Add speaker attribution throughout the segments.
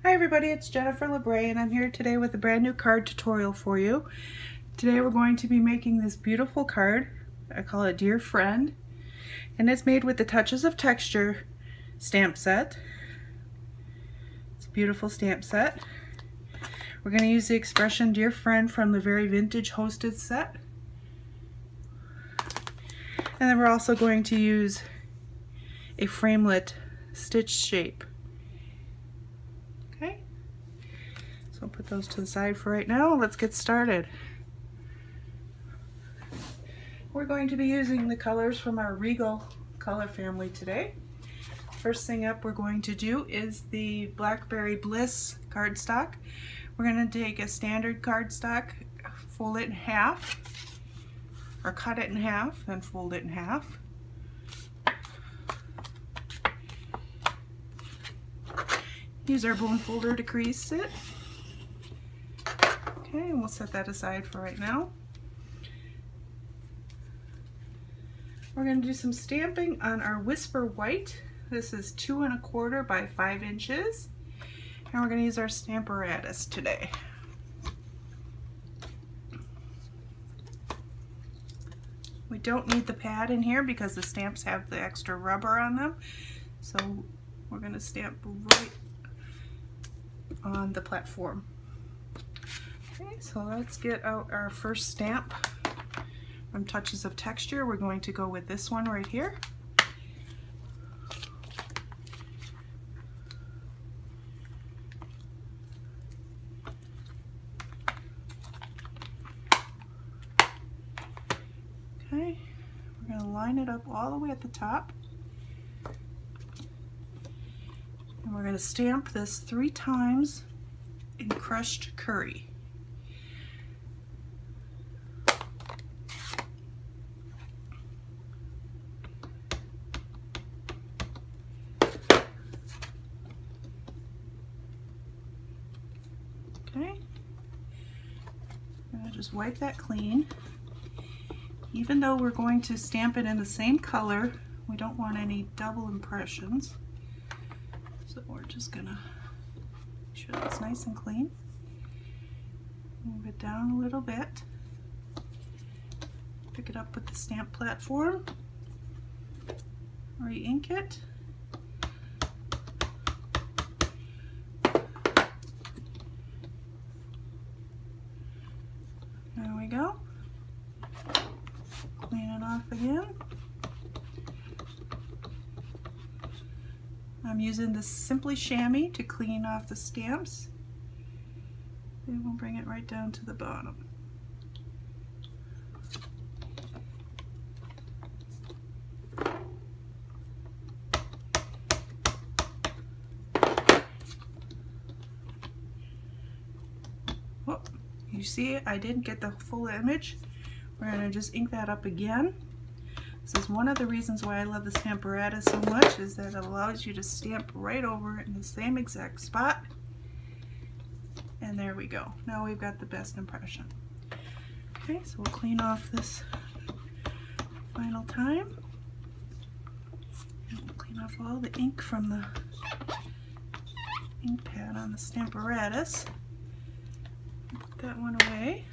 Speaker 1: Hi everybody, it's Jennifer Labre and I'm here today with a brand new card tutorial for you. Today we're going to be making this beautiful card. I call it Dear Friend, and it's made with the Touches of Texture stamp set. It's a beautiful stamp set. We're going to use the expression Dear Friend from the Very Vintage Hosted set. And then we're also going to use a framelit stitch shape. Okay, so I'll put those to the side for right now. Let's get started. We're going to be using the colors from our Regal color family today. First thing up we're going to do is the Blackberry Bliss cardstock. We're going to take a standard cardstock, fold it in half, or cut it in half, then fold it in half. Use our bone folder to crease it. Okay, and we'll set that aside for right now. We're going to do some stamping on our Whisper White. This is 2 1/4 by 5 inches. And we're going to use our Stamparatus today. We don't need the pad in here because the stamps have the extra rubber on them. So we're going to stamp right on the platform. Okay, so let's get out our first stamp from Touches of Texture. We're going to go with this one right here. Okay, we're going to line it up all the way at the top. And we're going to stamp this 3 times in crushed curry. Okay, I'm going to just wipe that clean. Even though we're going to stamp it in the same color, we don't want any double impressions. So we're just going to make sure that's nice and clean. Move it down a little bit. Pick it up with the stamp platform. Re-ink it. There we go. Clean it off again. I'm using this Simply Chamois to clean off the stamps. And we'll bring it right down to the bottom. Oh, you see, I didn't get the full image. We're going to just ink that up again. This is one of the reasons why I love the Stamparatus so much, is that it allows you to stamp right over it in the same exact spot. And there we go. Now we've got the best impression. Okay, so we'll clean off this final time. And we'll clean off all the ink from the ink pad on the Stamparatus. Put that one away.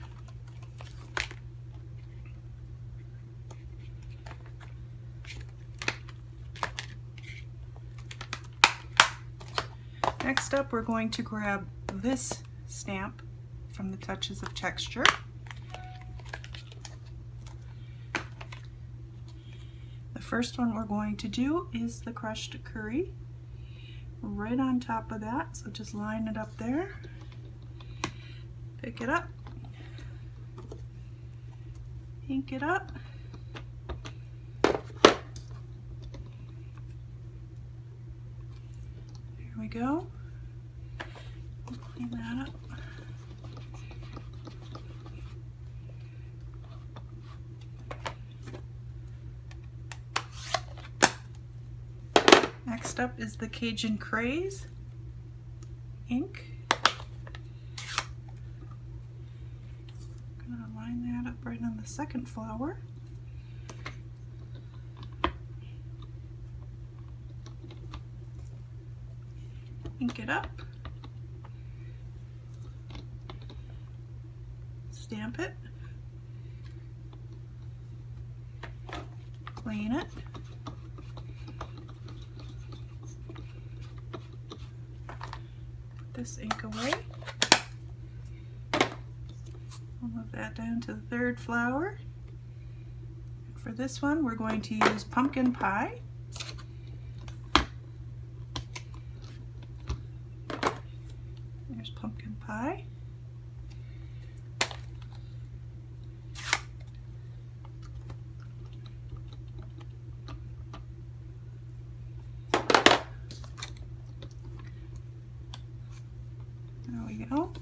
Speaker 1: Next up, we're going to grab this stamp from the Touches of Texture. The first one we're going to do is the crushed curry. Right on top of that, so just line it up there. Pick it up. Ink it up. There we go. Clean that up. Next up is the Cajun Craze ink. I'm going to line that up right on the second flower. ink it up. stamp it, clean it, put this ink away. We'll move that down to the third flower. For this one, we're going to use pumpkin pie. There's pumpkin pie. There we go.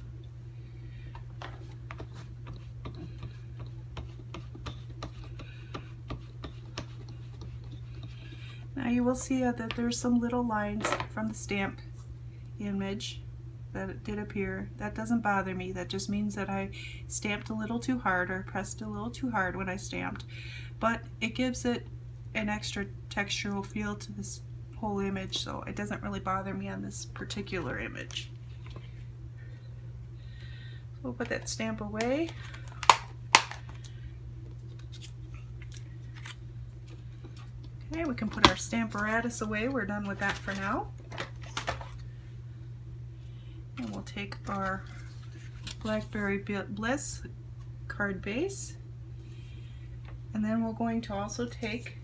Speaker 1: Now you will see that there's some little lines from the stamp image that it did appear. That doesn't bother me. That just means that I stamped a little too hard or pressed a little too hard when I stamped. But it gives it an extra textural feel to this whole image, so it doesn't really bother me on this particular image. So we'll put that stamp away. Okay, we can put our Stamparatus away. We're done with that for now. And we'll take our Blackberry Bliss card base. And then we're going to also take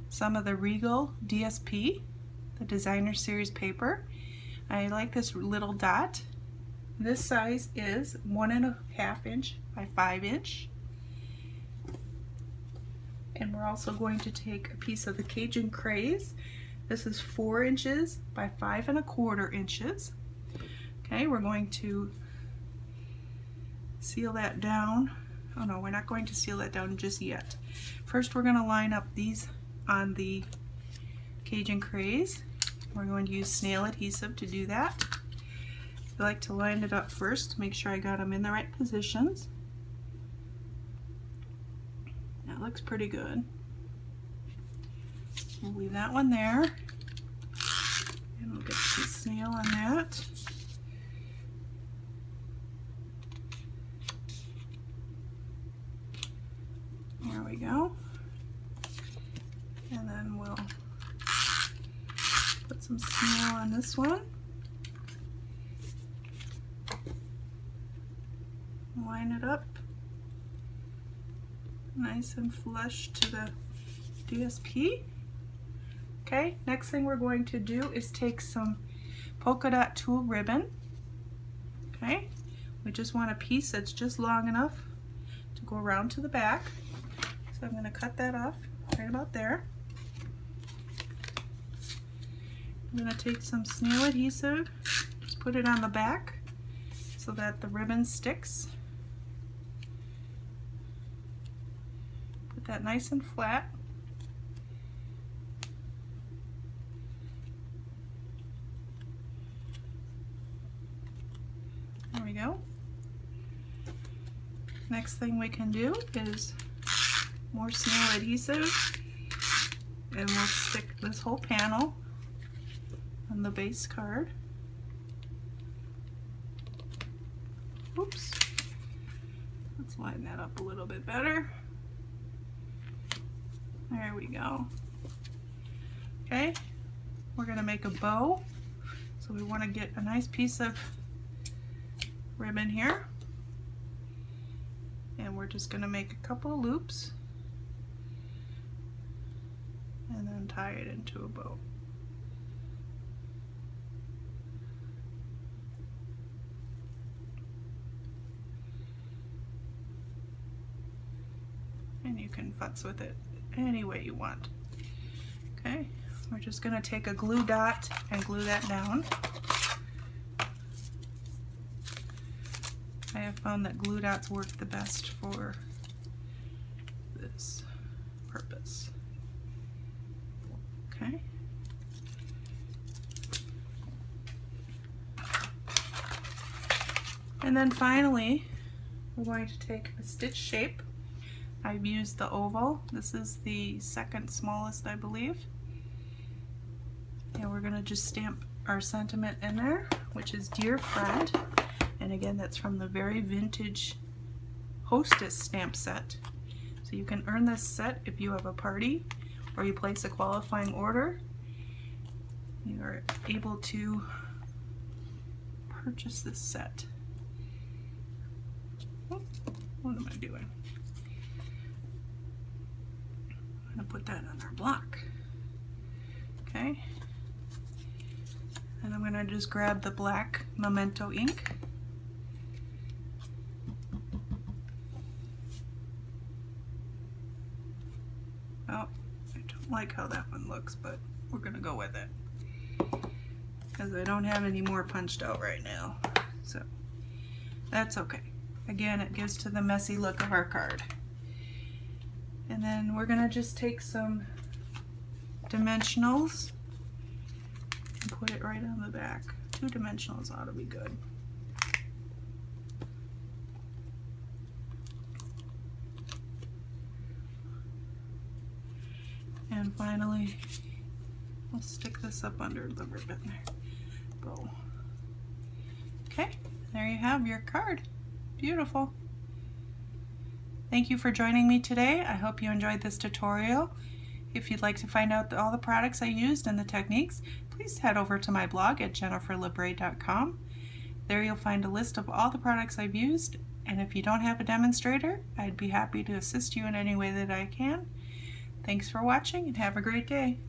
Speaker 1: some of the Regal DSP, the Designer Series paper. I like this little dot. This size is 1.5 inch by 5 inch. And we're also going to take a piece of the Cajun Craze. This is 4 inches by 5.25 inches. Okay, we're going to seal that down. Oh no, we're not going to seal that down just yet. First, we're going to line up these on the Cajun Craze. We're going to use snail adhesive to do that. I like to line it up first to make sure I got them in the right positions. That looks pretty good. We'll leave that one there. And we'll get some snail on that. There we go. And then we'll put some snail on this one. Line it up nice and flush to the DSP. Okay, next thing we're going to do is take some polka dot tulle ribbon. Okay, we just want a piece that's just long enough to go around to the back. So I'm going to cut that off right about there. I'm going to take some snail adhesive, just put it on the back so that the ribbon sticks. Put that nice and flat. There we go. Next thing we can do is more snail adhesive, and we'll stick this whole panel on the base card. Oops. Let's line that up a little bit better. There we go. Okay, we're going to make a bow. So we want to get a nice piece of ribbon here. And we're just going to make a couple of loops and then tie it into a bow. And you can futz with it any way you want. Okay, we're just going to take a glue dot and glue that down. I have found that glue dots work the best for this purpose. Okay. And then finally, we're going to take a stitch shape. I've used the oval. This is the second smallest, I believe. And we're going to just stamp our sentiment in there, which is Dear Friend. And again, that's from the very vintage Hostess stamp set. So you can earn this set if you have a party or you place a qualifying order. You are able to purchase this set. Oh, what am I doing? I'm going to put that on our block. Okay. And I'm going to just grab the black Memento ink. Oh, I don't like how that one looks, but we're going to go with it, because I don't have any more punched out right now. So that's okay. Again, it gives to the messy look of our card. And then we're going to just take some dimensionals and put it right on the back. 2 dimensionals ought to be good. And finally, I'll stick this up under the ribbon there. Bow. Okay, there you have your card. Beautiful. Thank you for joining me today. I hope you enjoyed this tutorial. If you'd like to find out all the products I used and the techniques, please head over to my blog at jenniferlabre.com. There you'll find a list of all the products I've used, and if you don't have a demonstrator, I'd be happy to assist you in any way that I can. Thanks for watching and have a great day.